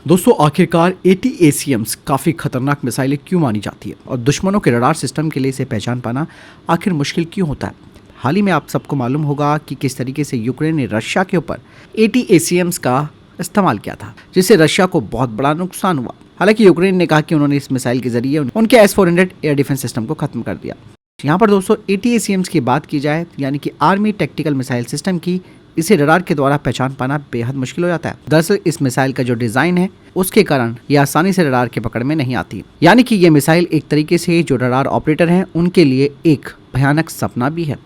दोस्तों आखिरकार ATACMS काफ़ी खतरनाक मिसाइलें क्यों मानी जाती है और दुश्मनों के रडार सिस्टम के लिए इसे पहचान पाना आखिर मुश्किल क्यों होता है। हाल ही में आप सबको मालूम होगा कि किस तरीके से यूक्रेन ने रशिया के ऊपर ATACMS का इस्तेमाल किया था, जिससे रशिया को बहुत बड़ा नुकसान हुआ। हालांकि यूक्रेन ने कहा कि उन्होंने इस मिसाइल के जरिए उनके S-400 एयर डिफेंस सिस्टम को खत्म कर दिया। यहाँ पर दोस्तों ATACMS की बात की जाए यानी कि आर्मी टैक्टिकल मिसाइल सिस्टम की, इसे रडार के द्वारा पहचान पाना बेहद मुश्किल हो जाता है। दरअसल इस मिसाइल का जो डिजाइन है उसके कारण ये आसानी से रडार के पकड़ में नहीं आती, यानी कि ये मिसाइल एक तरीके से जो रडार ऑपरेटर हैं उनके लिए एक भयानक सपना भी है।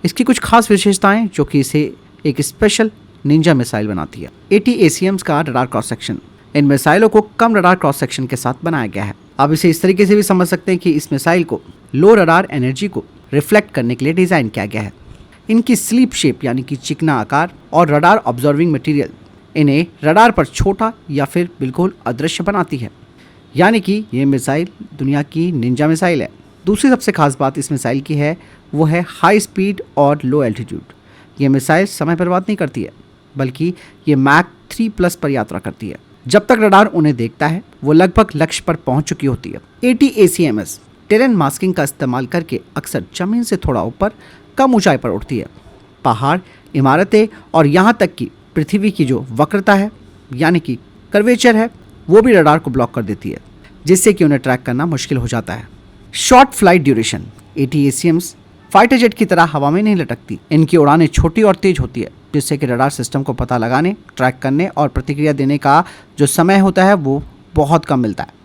इसकी कुछ खास विशेषताएं जो कि इसे एक स्पेशल निंजा मिसाइल बनाती है। ATACMS का रडार क्रॉस सेक्शन, इन मिसाइलों को कम रडार क्रॉस सेक्शन के साथ बनाया गया है। आप इसे इस तरीके से भी समझ सकते हैं कि इस मिसाइल को लो रडार एनर्जी को रिफ्लेक्ट करने के लिए डिजाइन किया गया है। इनकी स्लीप शेप यानी कि चिकना आकार और रडार ऑब्जर्विंग मटेरियल इन्हें रडार पर छोटा या फिर बिल्कुल अदृश्य बनाती है, यानी कि ये मिसाइल दुनिया की निंजा मिसाइल है। दूसरी सबसे खास बात इस मिसाइल की है वो है हाई स्पीड और लो एल्टीट्यूड। ये मिसाइल समय बर्बाद नहीं करती है, बल्कि ये मैक 3+ पर यात्रा करती है। जब तक रडार उन्हें देखता है वो लगभग लक्ष्य पर पहुंच चुकी होती है। ATACMS टेरेन मास्किंग का इस्तेमाल करके अक्सर जमीन से थोड़ा ऊपर कम ऊंचाई पर उड़ती है। पहाड़, इमारतें और यहाँ तक कि पृथ्वी की जो वक्रता है यानी कि कर्वेचर है वो भी रडार को ब्लॉक कर देती है, जिससे कि उन्हें ट्रैक करना मुश्किल हो जाता है। Short flight duration, ATACMS fighter jet की तरह हवा में नहीं लटकती। इनकी उड़ानें छोटी और तेज होती है, जिससे कि रडार सिस्टम को पता लगाने, ट्रैक करने और प्रतिक्रिया देने का जो समय होता है वो बहुत कम मिलता है।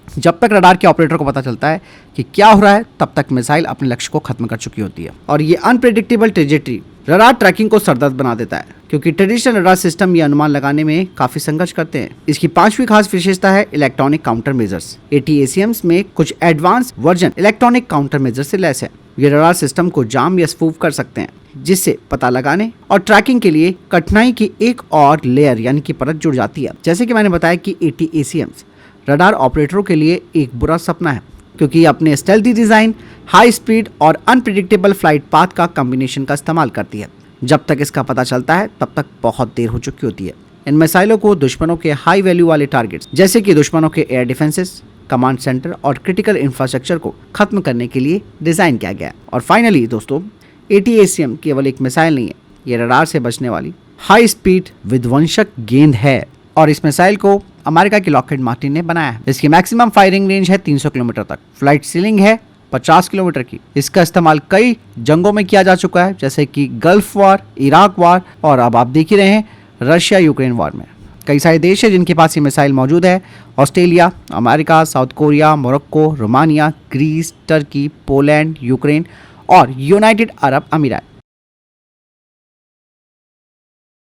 जब तक रडार के ऑपरेटर को पता चलता है कि क्या हो रहा है, तब तक मिसाइल अपने लक्ष्य को खत्म कर चुकी होती है। और ये अनप्रेडिक्टेबल ट्रेजेक्टरी रडार ट्रैकिंग को सरदर्द बना देता है, क्योंकि ट्रेडिशनल रडार सिस्टम ये अनुमान लगाने में काफी संघर्ष करते हैं। इसकी पांचवी खास विशेषता है इलेक्ट्रॉनिक काउंटर मेजर्स। ATACMS में कुछ advance version electronic counter measure से लैस है। ये रडार सिस्टम को जाम या स्पूफ कर सकते हैं, जिससे पता लगाने और ट्रैकिंग के लिए कठिनाई की एक और लेयर यानी कि परत जुड़ जाती है। जैसे कि मैंने बताया कि ATACMS रडार ऑपरेटरों के लिए एक बुरा सपना है, क्योंकि अपने स्टेल्थी डिजाइन, हाई स्पीड और अनप्रेडिक्टेबल फ्लाइट पाथ का कॉम्बिनेशन का इस्तेमाल करती है। जब तक इसका पता चलता है तब तक बहुत देर हो चुकी होती है। इन मिसाइलों को दुश्मनों के हाई वैल्यू वाले टारगेट्स जैसे कि दुश्मनों के एयर डिफेंसेस, कमांड सेंटर और क्रिटिकल इंफ्रास्ट्रक्चर को खत्म करने के लिए डिजाइन किया गया है। और फाइनली दोस्तों, ATACMS केवल एक मिसाइल नहीं है, ये रडार से बचने वाली हाई स्पीड विध्वंसक गेंद है। और इस मिसाइल को अमेरिका की लॉकहीड मार्टिन ने बनाया है। इसकी मैक्सिमम फायरिंग रेंज है 300 किलोमीटर तक, फ्लाइट सीलिंग है 50 किलोमीटर की। इसका इस्तेमाल कई जंगों में किया जा चुका है, जैसे कि गल्फ वॉर, इराक वॉर और अब आप देख ही रहे हैं रशिया यूक्रेन वॉर में। कई सारे देश है जिनके पास ये मिसाइल मौजूद है। Australia, America, South Korea, Morocco, Romania, Greece, Turkey, Poland, Ukraine और यूनाइटेड अरब अमीरात।